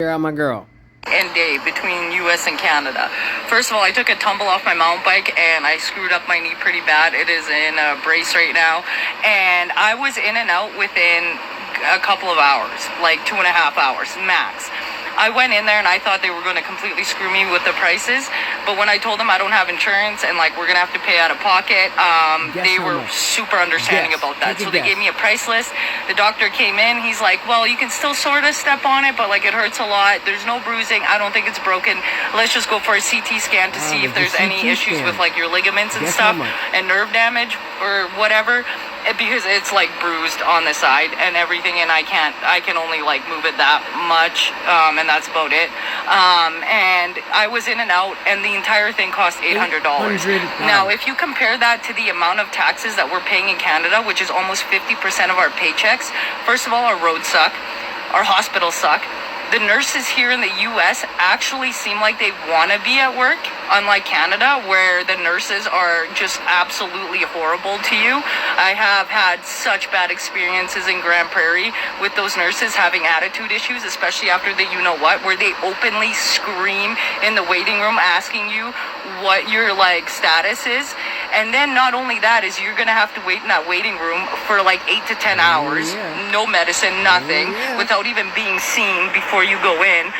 You're out, my girl. And day between US and Canada. First of all, I took a tumble off my mountain bike and I screwed up my knee pretty bad. It is in a brace right now. And I was in and out within a couple of hours, like 2.5 hours max. I went in there and I thought they were going to completely screw me with the prices, but when I told them I don't have insurance and like we're going to have to pay out of pocket, they were super understanding about that. So they gave me a price list. The doctor came in, he's like, well, you can still sort of step on it, but like it hurts a lot. There's no bruising. I don't think it's broken. Let's just go for a CT scan to see if there's any issues with like your ligaments and stuff and nerve damage or whatever. Because it's like bruised on the side and everything, and I can only like move it that much, and that's about it. And I was in and out, and the entire thing cost $800. Now, if you compare that to the amount of taxes that we're paying in Canada, which is almost 50% of our paychecks, first of all, our roads suck, our hospitals suck. The nurses here in the US actually seem like they want to be at work, unlike Canada, where the nurses are just absolutely horrible to you. I have had such bad experiences in Grand Prairie with those nurses having attitude issues, especially after the you-know-what, where they openly scream in the waiting room asking you what your, like, status is. And then not only that is you're going to have to wait in that waiting room for like 8 to 10 hours, no medicine, nothing, without even being seen before you go in.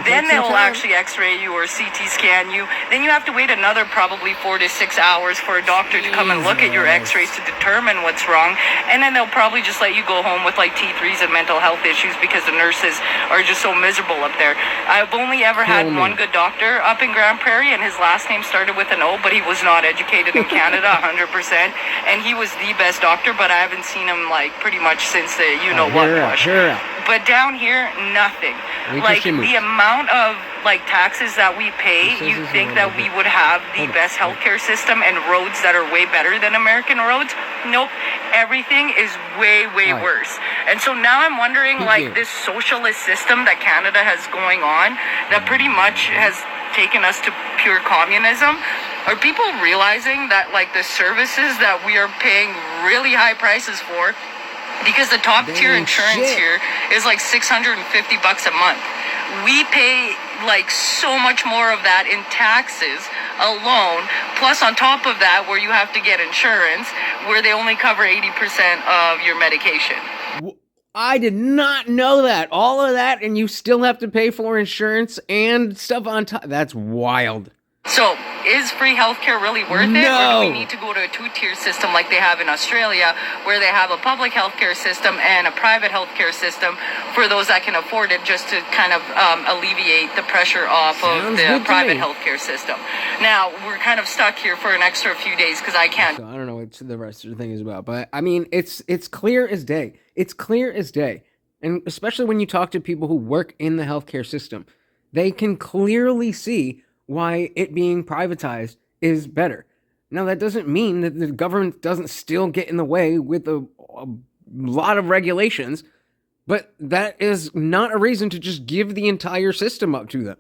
Then they'll actually x-ray you or CT scan you. Then you have to wait another probably 4 to 6 hours for a doctor to come and look at your x-rays to determine what's wrong. And then they'll probably just let you go home with like T3s and mental health issues because the nurses are just so miserable up there. I've only ever had one good doctor up in Grand Prairie, and his last name started with an O, but he was not educated in Canada 100%. And he was the best doctor, but I haven't seen him like pretty much since the you-know-what push. But down here, nothing. Like the amount of like taxes that we pay, you'd think that we would have the best healthcare system and roads that are way better than American roads. Nope. Everything is way worse. And so now I'm wondering, like, this socialist system that Canada has going on, that pretty much has taken us to pure communism. Are people realizing that like the services that we are paying really high prices for, because the top tier insurance here is like $650 a month. We pay like so much more of that in taxes alone, plus on top of that where you have to get insurance, where they only cover 80% of your medication. I did not know that. All of that, and you still have to pay for insurance and stuff on top. That's wild. So, is free healthcare really worth it? Or do we need to go to a two-tier system like they have in Australia, where they have a public healthcare system and a private healthcare system for those that can afford it, just to kind of alleviate the pressure off of the private healthcare system? Now, we're kind of stuck here for an extra few days because I can't. So I don't know what the rest of the thing is about, but I mean, it's clear as day. It's clear as day. And especially when you talk to people who work in the healthcare system, they can clearly see why it being privatized is better. Now, that doesn't mean that the government doesn't still get in the way with a lot of regulations, but that is not a reason to just give the entire system up to them.